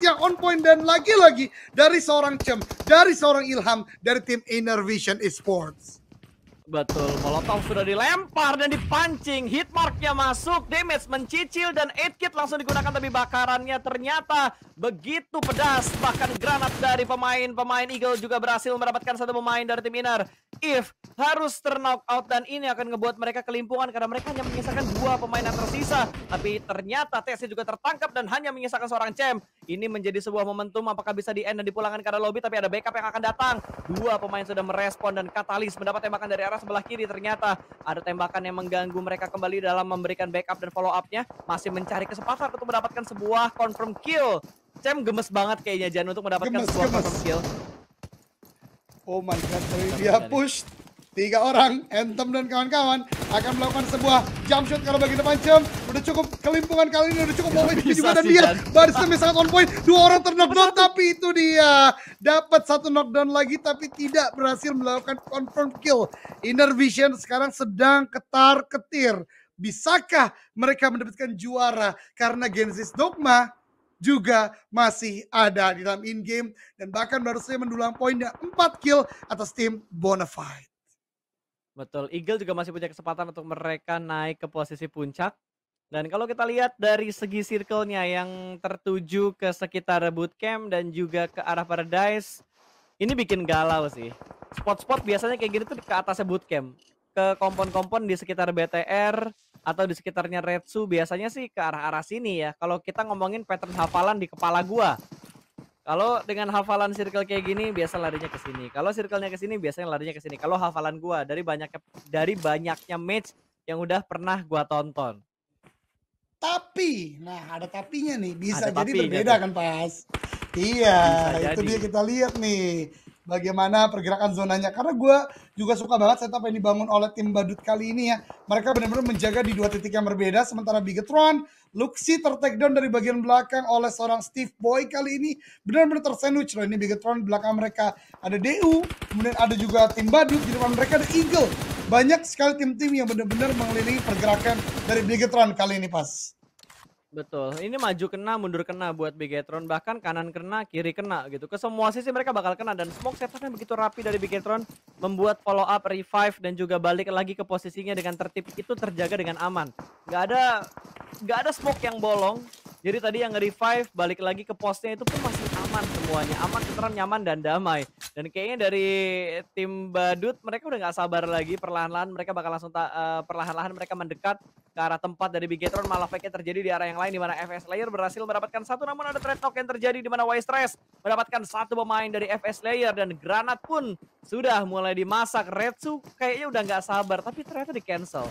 yang on point dan lagi-lagi dari seorang Cem, dari seorang Ilham, dari tim Inner Vision Esports. Betul, Molotov sudah dilempar dan dipancing, hitmarknya masuk, damage mencicil dan 8 kit langsung digunakan, tapi bakarannya ternyata begitu pedas. Bahkan granat dari pemain Eagle juga berhasil mendapatkan satu pemain dari tim Inner. If harus terknock out dan ini akan ngebuat mereka kelimpungan karena mereka hanya menyisakan 2 pemain yang tersisa. Tapi ternyata TSC juga tertangkap dan hanya menyisakan seorang Cem. Ini menjadi sebuah momentum, apakah bisa di end dan dipulangkan ke arah lobby, tapi ada backup yang akan datang. 2 pemain sudah merespon dan Katalis mendapat tembakan dari arah sebelah kiri. Ternyata ada tembakan yang mengganggu mereka kembali dalam memberikan backup dan follow up-nya. Masih mencari kesempatan untuk mendapatkan sebuah confirm kill. Cem gemes banget kayaknya Jan untuk mendapatkan sebuah confirm kill. Oh my god, dia push 3 orang, Anthem dan kawan-kawan akan melakukan sebuah jump shot kalau bagi depan Cem. Udah cukup kelimpungan kali ini, udah cukup momentum juga, dan dia barisnya sangat on point. 2 orang terknockdown, tapi itu dia dapat 1 knockdown lagi tapi tidak berhasil melakukan confirm kill. Inner Vision sekarang sedang ketar-ketir. Bisakah mereka mendapatkan juara karena Genesis Dogma juga masih ada di dalam in-game dan bahkan baru saja mendulang poinnya 4 kill atas tim Bonafide. Betul, Eagle juga masih punya kesempatan untuk mereka naik ke posisi puncak. Dan kalau kita lihat dari segi circle-nya yang tertuju ke sekitar bootcamp dan juga ke arah Paradise, ini bikin galau sih. Spot-spot biasanya kayak gini tuh ke atasnya bootcamp. Ke kompon-kompon di sekitar BTR atau di sekitarnya Retsu biasanya sih ke arah-arah sini ya. Kalau kita ngomongin pattern hafalan di kepala gua. Kalau dengan hafalan circle kayak gini biasa larinya ke sini. Kalau circle-nya ke sini biasanya larinya ke sini. Kalau hafalan gua dari banyaknya match yang udah pernah gua tonton. Tapi, nah ada tapinya nih, bisa jadi berbeda kan Pas? Iya, itu dia kita lihat nih bagaimana pergerakan zonanya. Karena gue juga suka banget setup yang dibangun oleh tim Badut kali ini ya. Mereka benar-benar menjaga di 2 titik yang berbeda. Sementara Bigetron, Luxi ter-takedown dari bagian belakang oleh seorang Steve Boy kali ini. Benar-benar tersandwich loh ini Bigetron. Belakang mereka ada DU, kemudian ada juga tim Badut, di depan mereka ada Eagle. Banyak sekali tim-tim yang benar-benar mengelilingi pergerakan dari Bigetron kali ini Pas. Betul, ini maju kena, mundur kena buat Bigetron, bahkan kanan kena, kiri kena gitu. Ke semua sisi mereka bakal kena dan smoke setupnya begitu rapi dari Bigetron membuat follow up, revive dan juga balik lagi ke posisinya dengan tertib itu terjaga dengan aman. Gak ada smoke yang bolong. Jadi tadi yang nge-revive balik lagi ke posnya itu pun masih aman semuanya. Aman, tenteram, nyaman dan damai. Dan kayaknya dari tim Badut mereka udah gak sabar lagi, perlahan-lahan mereka bakal langsung perlahan-lahan mereka mendekat ke arah tempat dari Bigetron. Malah fake-nya terjadi di arah yang lain di mana FS Layer berhasil mendapatkan 1, namun ada trade talk yang terjadi di mana Wistress mendapatkan 1 pemain dari FS Layer dan granat pun sudah mulai dimasak. Retsu kayaknya udah gak sabar tapi ternyata di cancel.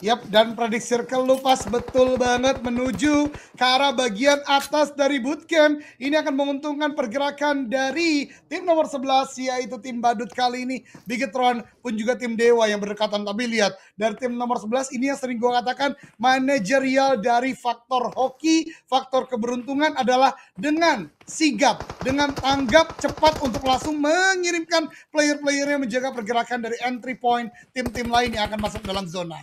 Yap, dan prediksi circle lu Pas betul banget menuju ke arah bagian atas dari bootcamp. Ini akan menguntungkan pergerakan dari tim nomor 11 yaitu tim Badut kali ini. Bigetron pun juga tim Dewa yang berdekatan. Tapi lihat dari tim nomor 11 ini yang sering gue katakan manajerial dari faktor hoki, faktor keberuntungan adalah dengan sigap, dengan tanggap cepat untuk langsung mengirimkan player-playernya menjaga pergerakan dari entry point tim-tim lain yang akan masuk dalam zona.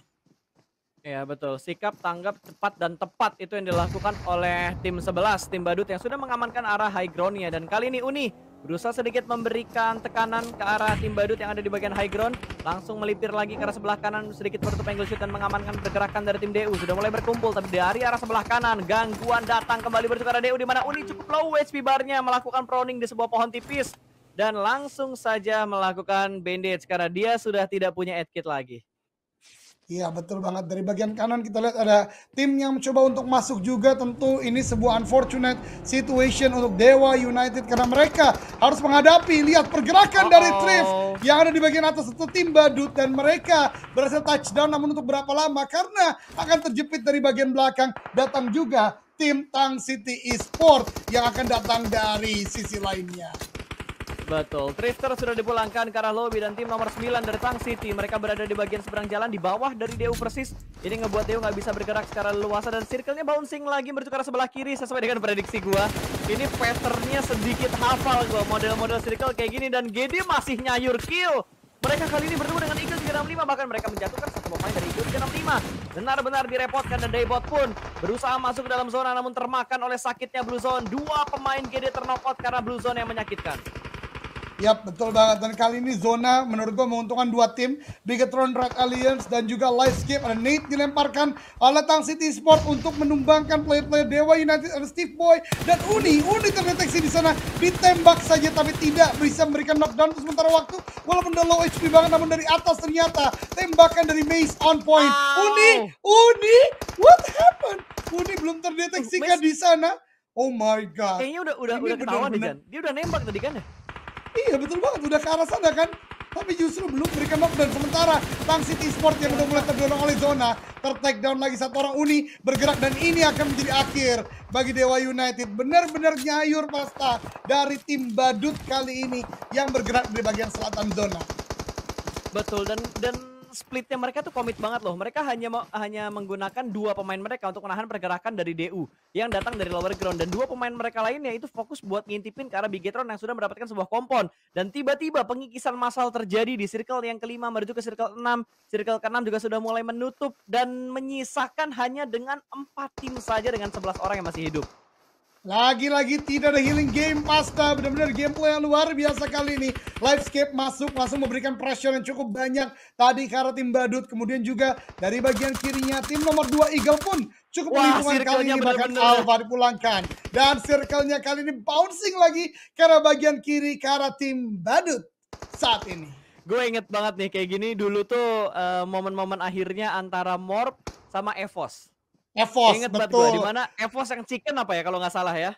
Ya betul, sikap, tanggap, cepat, dan tepat itu yang dilakukan oleh tim 11, tim Badut yang sudah mengamankan arah high ground-nya. Dan kali ini Uni berusaha sedikit memberikan tekanan ke arah tim Badut yang ada di bagian high ground. Langsung melipir lagi ke arah sebelah kanan, sedikit menutup angle shoot dan mengamankan pergerakan dari tim DU. Sudah mulai berkumpul, tapi dari arah sebelah kanan, gangguan datang kembali bertukar ke arah DU, di mana Uni cukup low HP bar-nya, melakukan proning di sebuah pohon tipis. Dan langsung saja melakukan bandage karena dia sudah tidak punya edkit lagi. Iya betul banget, dari bagian kanan kita lihat ada tim yang mencoba untuk masuk juga. Tentu ini sebuah unfortunate situation untuk Dewa United karena mereka harus menghadapi, lihat pergerakan dari Thrift yang ada di bagian atas itu tim Badut, dan mereka berhasil touchdown namun untuk berapa lama karena akan terjepit dari bagian belakang. Datang juga tim Tang City Esports yang akan datang dari sisi lainnya. Betul, Drifter sudah dipulangkan ke arah lobby dan tim nomor 9 dari Tang City. Mereka berada di bagian seberang jalan di bawah dari DU persis. Ini ngebuat DU nggak bisa bergerak secara leluasa dan circle-nya bouncing lagi bertukar sebelah kiri sesuai dengan prediksi gua. Ini pattern-nya sedikit hafal gua, model-model circle kayak gini, dan GD masih nyayur kill. Mereka kali ini bertemu dengan Eagle 365, bahkan mereka menjatuhkan satu pemain dari Eagle 365. Benar-benar direpotkan dan Daybot pun berusaha masuk ke dalam zona namun termakan oleh sakitnya Blue Zone. Dua pemain GD terknockout karena Blue Zone yang menyakitkan. Yap, betul banget. Dan kali ini zona menurut gue menguntungkan dua tim, Bigetron Red Alliance dan juga Livescape. Ada Nate dilemparkan oleh Tang City Sport untuk menumbangkan player-player Dewa United. Ada Steve Boy dan Uni terdeteksi di sana, ditembak saja tapi tidak bisa memberikan knockdown untuk sementara waktu. Walaupun udah low HP banget, namun dari atas ternyata tembakan dari Mace on point. Uni, what happened? Uni belum terdeteksi kan di sana? Oh my god. Kayaknya udah ketahuan nih, Jan. Dia udah nembak tadi kan ya? Iya betul banget, udah ke arah sana kan. Tapi justru belum berikan knockdown. Sementara Tang City Sport yang udah mulai terdorong oleh zona, ter-take down lagi satu orang. Uni bergerak dan ini akan menjadi akhir bagi Dewa United. Benar-benar nyayur pasta dari tim badut kali ini yang bergerak dari bagian selatan zona. Betul, dan splitnya mereka tuh komit banget loh. Mereka hanya menggunakan dua pemain mereka untuk menahan pergerakan dari DU yang datang dari lower ground, dan dua pemain mereka lainnya itu fokus buat ngintipin ke arah Bigetron yang sudah mendapatkan sebuah kompon. Dan tiba-tiba pengikisan massal terjadi di circle yang kelima menuju ke circle 6. Circle ke-6 juga sudah mulai menutup dan menyisakan hanya dengan 4 tim saja dengan 11 orang yang masih hidup. Lagi-lagi tidak ada healing game pasta, benar-benar gameplay yang luar biasa kali ini. Livescape masuk, langsung memberikan pressure yang cukup banyak tadi ke arah tim badut. Kemudian juga dari bagian kirinya tim nomor 2 Eagle pun cukup melingkungan kali ini, bahkan Alpha dipulangkan. Dan circle-nya kali ini bouncing lagi ke arah bagian kiri ke arah tim badut saat ini. Gue inget banget nih kayak gini dulu tuh momen-momen akhirnya antara Morp sama Evos. Evos, inget betul. Di mana Evos yang chicken apa ya kalau nggak salah ya?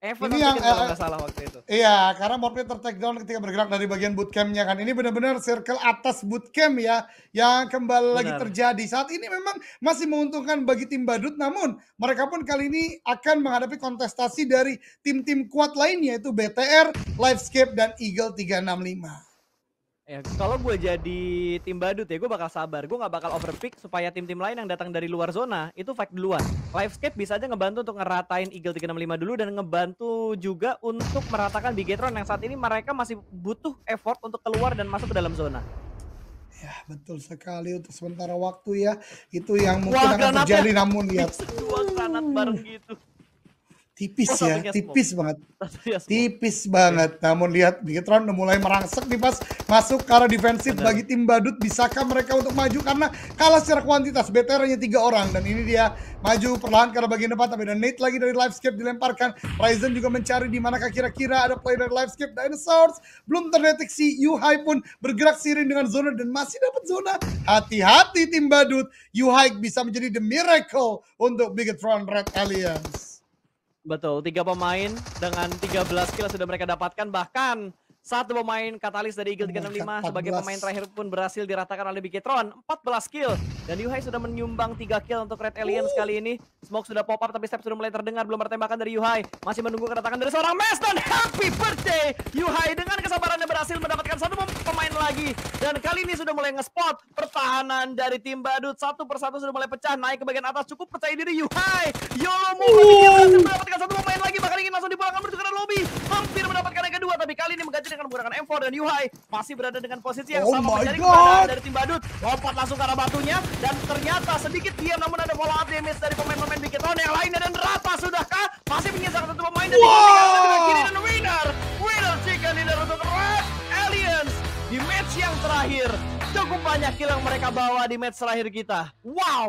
Evos Ini yang yang chicken kalau nggak salah waktu itu. Iya, karena Morphe ter-take down ketika bergerak dari bagian bootcamp-nya kan. Ini benar-benar circle atas bootcamp ya yang kembali lagi terjadi. Saat ini memang masih menguntungkan bagi tim badut, namun mereka pun kali ini akan menghadapi kontestasi dari tim-tim kuat lainnya, yaitu BTR, Livescape, dan Eagle 365. Ya, kalau gue jadi tim badut ya, gue bakal sabar. Gue nggak bakal overpick supaya tim-tim lain yang datang dari luar zona itu fight duluan. Livescape bisa aja ngebantu untuk ngeratain Eagle 365 dulu dan ngebantu juga untuk meratakan Bigetron yang saat ini mereka masih butuh effort untuk keluar dan masuk ke dalam zona. Ya, betul sekali untuk sementara waktu ya. Itu yang mungkin akan terjadi, namun lihat. Dua granat bareng gitu. Tipis ya, tipis banget. Tipis banget. Namun lihat Bigetron udah mulai merangsek nih pas masuk ke arah defensif bagi tim badut. Bisakah mereka untuk maju karena kalah secara kuantitas. BTR hanya 3 orang dan ini dia maju perlahan ke arah bagian depan, tapi ada Nate lagi dari Livescape dilemparkan. Ryzen juga mencari di manakah kira-kira ada play dari Livescape. Dinosaurs belum terdeteksi. Yuhai pun bergerak seiring dengan zona dan masih dapat zona. Hati-hati tim badut. Yuhai bisa menjadi the miracle untuk Bigetron Red Alliance. Betul, 3 pemain dengan 13 kill sudah mereka dapatkan, bahkan satu pemain katalis dari Eagle 365 sebagai pemain terakhir pun berhasil diratakan oleh Bigetron, 14 kill. Dan Yuhai sudah menyumbang 3 kill untuk Red Alliance kali ini. Smoke sudah pop up tapi step sudah mulai terdengar, belum ada tembakan dari Yuhai. Masih menunggu kedatangan dari seorang Mes dan happy birthday Yuhai dengan kesabarannya berhasil mendapatkan satu pemain lagi. Dan kali ini sudah mulai nge-spot pertahanan dari tim badut. Satu persatu sudah mulai pecah, naik ke bagian atas, cukup percaya diri Yuhai. Yolo move berhasil mendapatkan satu pemain lagi, bahkan ingin langsung dipulangkan menuju ke lobby. Hampir mendapatkan yang kedua, tapi kali ini mengganti dengan menggunakan M4 dan Yuhai masih berada dengan posisi yang sama mencari keberadaan dari tim badut. Lompat langsung ke arah batunya dan ternyata sedikit diam, namun ada follow up damage dari pemain-pemain Bigetron yang lainnya dan rata sudahkah? Masih menyisakan satu pemain dan dengan kiri dan winner chicken dinner untuk Red Alliance di match yang terakhir. Cukup banyak kill yang mereka bawa di match terakhir kita. Wow.